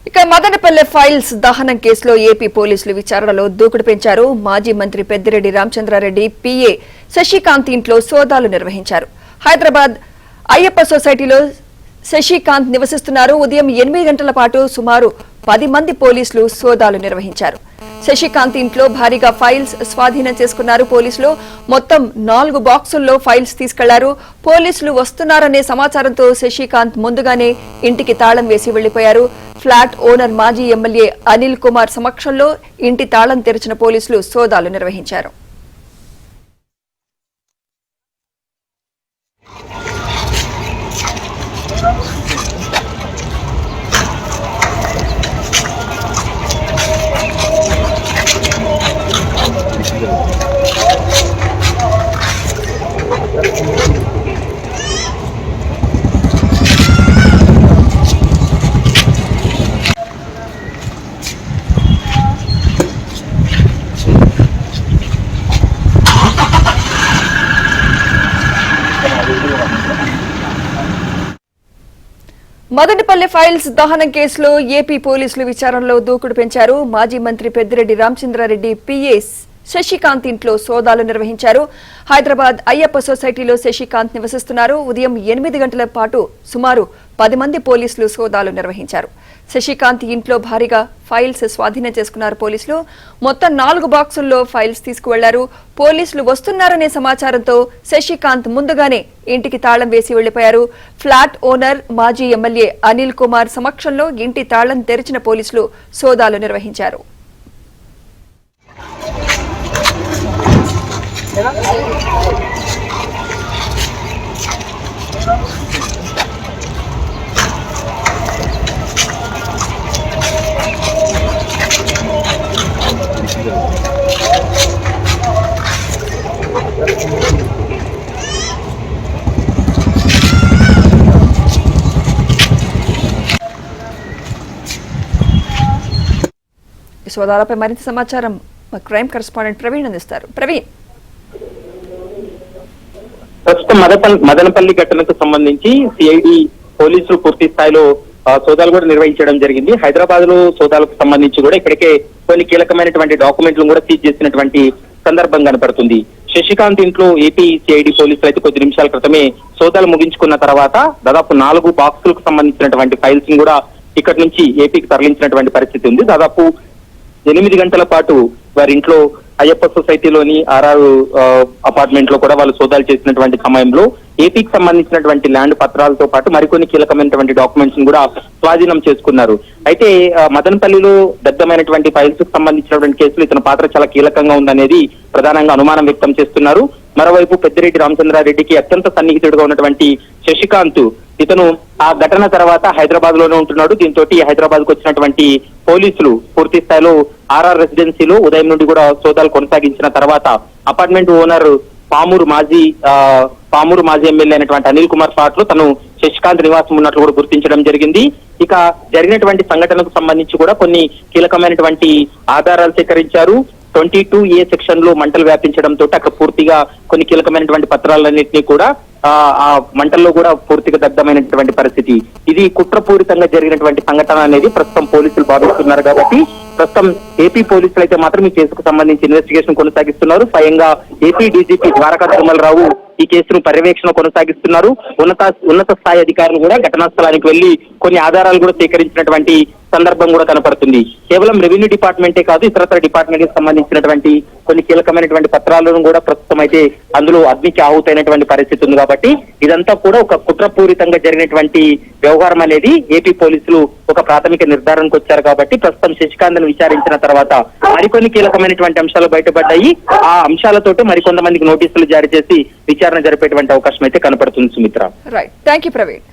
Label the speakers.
Speaker 1: ఇక మదనపల్లె ఫైల్స్ దహనం కేసులో ఏపీ పోలీసులు విచారణలో దూకుడు పెంచారు. మాజీ మంత్రి పెద్దిరెడ్డి రామచంద్రారెడ్డి పిఏ శశికాంత్ ఇంట్లో సోదాలు నిర్వహించారు. హైదరాబాద్ అయ్యప్ప సొసైటీలో శశికాంత్ నివసిస్తున్నారు. ఉదయం 8 గంటల పాటు సుమారు 10 మంది పోలీసులు సోదాలు నిర్వహించారు. శశికాంత్ ఇంట్లో భారీగా ఫైల్స్ స్వాధీనం చేసుకున్నారు పోలీసులు. మొత్తం 4 బాక్సుల్లో ఫైల్స్ తీసుకెళ్లారు. పోలీసులు వస్తున్నారనే సమాచారంతో శశికాంత్ ముందుగానే ఇంటికి తాళం వేసి వెళ్లిపోయారు. ఫ్లాట్ ఓనర్ మాజీ ఎమ్మెల్యే అనిల్ కుమార్ సమక్షంలో ఇంటి తాళం తెరిచిన పోలీసులు సోదాలు నిర్వహించారు. మదనపల్లె ఫైల్స్ దహనం కేసులో ఏపీ పోలీసులు విచారణలో దూకుడు పెంచారు. మాజీ మంత్రి పెద్దిరెడ్డి రామచంద్రారెడ్డి పిఎస్ శశికాంత్ ఇంట్లో సోదాలు నిర్వహించారు. హైదరాబాద్ అయ్యప్ప సొసైటీలో శశికాంత్ నివసిస్తున్నారు. ఉదయం 8 గంటల పాటు సుమారు 10 మంది పోలీసులు సోదాలు నిర్వహించారు. శశికాంత్ ఇంట్లో భారీగా ఫైల్స్ స్వాధీనం చేసుకున్నారు పోలీసులు. మొత్తం 4 బాక్సుల్లో ఫైల్స్ తీసుకువెళ్లారు. పోలీసులు వస్తున్నారనే సమాచారంతో శశికాంత్ ముందుగానే ఇంటికి తాళం వేసి వెళ్లిపోయారు. ఫ్లాట్ ఓనర్ మాజీ ఎమ్మెల్యే అనిల్ కుమార్ సమక్షంలో ఇంటి తాళం తెరిచిన పోలీసులు సోదాలు నిర్వహించారు. ఈ సోదాలపై మరింత సమాచారం మా క్రైమ్ కరెస్పాండెంట్ ప్రవీణ్ అందిస్తారు. ప్రవీణ్,
Speaker 2: ప్రస్తుతం మదనపల్లి ఘటనకు సంబంధించి సిఐడి పోలీసులు పూర్తి స్థాయిలో సోదాలు కూడా నిర్వహించడం జరిగింది. హైదరాబాద్ లో సోదాలకు సంబంధించి కూడా ఇప్పటికే కొన్ని కీలకమైనటువంటి డాక్యుమెంట్లు కూడా సీజ్ చేసినటువంటి సందర్భం కనపడుతుంది. శశికాంత్ ఇంట్లో ఏపీ సిఐడి పోలీసులు అయితే కొద్ది నిమిషాల క్రితమే సోదాలు ముగించుకున్న తర్వాత దాదాపు 4 బాక్సులకు సంబంధించినటువంటి ఫైల్స్ ని కూడా ఇక్కడి నుంచి ఏపీకి తరలించినటువంటి పరిస్థితి ఉంది. దాదాపు 8 గంటల పాటు వారి ఇంట్లో అయ్యప్ప సొసైటీలోని ఆర్ఆర్ అపార్ట్మెంట్ లో కూడా వాళ్ళు సోదాలు చేసినటువంటి సమయంలో ఏపీకి సంబంధించినటువంటి ల్యాండ్ పత్రాలతో పాటు మరికొన్ని కీలకమైనటువంటి డాక్యుమెంట్స్ ని కూడా స్వాధీనం చేసుకున్నారు. అయితే మదనపల్లిలో దగ్ధమైనటువంటి ఫైల్స్ కు సంబంధించినటువంటి కేసులు ఇతని పాత్ర చాలా కీలకంగా ఉందనేది ప్రధానంగా అనుమానం వ్యక్తం చేస్తున్నారు. మరోవైపు పెద్దిరెడ్డి రామచంద్రారెడ్డికి అత్యంత సన్నిహితుడిగా ఉన్నటువంటి శశికాంత్ ఇతను ఆ ఘటన తర్వాత హైదరాబాద్ లోనే ఉంటున్నాడు. దీంతో హైదరాబాద్ కు వచ్చినటువంటి పోలీసులు పూర్తి స్థాయిలో ఆర్ఆర్ రెసిడెన్సీలో ఉదయం నుండి కూడా సోదాలు కొనసాగించిన తర్వాత అపార్ట్మెంట్ ఓనర్ పామూరు మాజీ ఎమ్మెల్యే అయినటువంటి అనిల్ కుమార్ ఫ్లాట్ లో తను శశికాంత్ నివాసం ఉన్నట్లు కూడా గుర్తించడం జరిగింది. ఇక జరిగినటువంటి సంఘటనకు సంబంధించి కూడా కొన్ని కీలకమైనటువంటి ఆధారాలు సేకరించారు. 22A సెక్షన్ లో మంటలు వ్యాపించడంతో అక్కడ పూర్తిగా కొన్ని కీలకమైనటువంటి పత్రాలన్నింటినీ కూడా ఆ మంటల్లో కూడా పూర్తిగా దగ్ధమైనటువంటి పరిస్థితి. ఇది కుట్రపూరితంగా జరిగినటువంటి సంఘటన అనేది ప్రస్తుతం పోలీసులు భావిస్తున్నారు. కాబట్టి ప్రస్తుతం ఏపీ పోలీసులు అయితే మాత్రం ఈ కేసుకు సంబంధించి ఇన్వెస్టిగేషన్ కొనసాగిస్తున్నారు. స్వయంగా ఏపీ డీజీపీ ద్వారకా తిరుమలరావు ఈ కేసును పర్యవేక్షణ కొనసాగిస్తున్నారు. ఉన్నత స్థాయి అధికారులు కూడా ఘటనా స్థలానికి వెళ్లి కొన్ని ఆధారాలు కూడా సేకరించినటువంటి సందర్భం కూడా కనపడుతుంది. కేవలం రెవెన్యూ డిపార్ట్మెంటే కాదు, ఇతరత్ర డిపార్ట్మెంట్ కి సంబంధించినటువంటి కొన్ని కీలకమైనటువంటి పత్రాలను కూడా ప్రస్తుతం అయితే అందులో అగ్నికి ఆహుతైనటువంటి పరిస్థితి ఉంది. కాబట్టి ఇదంతా కూడా ఒక కుట్రపూరితంగా జరిగినటువంటి వ్యవహారం అనేది ఏపీ పోలీసులు ఒక ప్రాథమిక నిర్ధారణకు వచ్చారు. కాబట్టి ప్రస్తుతం శశికాంత్ విచారించిన తర్వాత మరికొన్ని కీలకమైనటువంటి అంశాలు బయటపడ్డాయి. ఆ అంశాలతోటి మరికొంతమందికి నోటీసులు జారీ చేసి విచారణ జరిపేటువంటి అవకాశం అయితే కనపడుతుంది. Sumitra,
Speaker 1: right, thank you Praveen.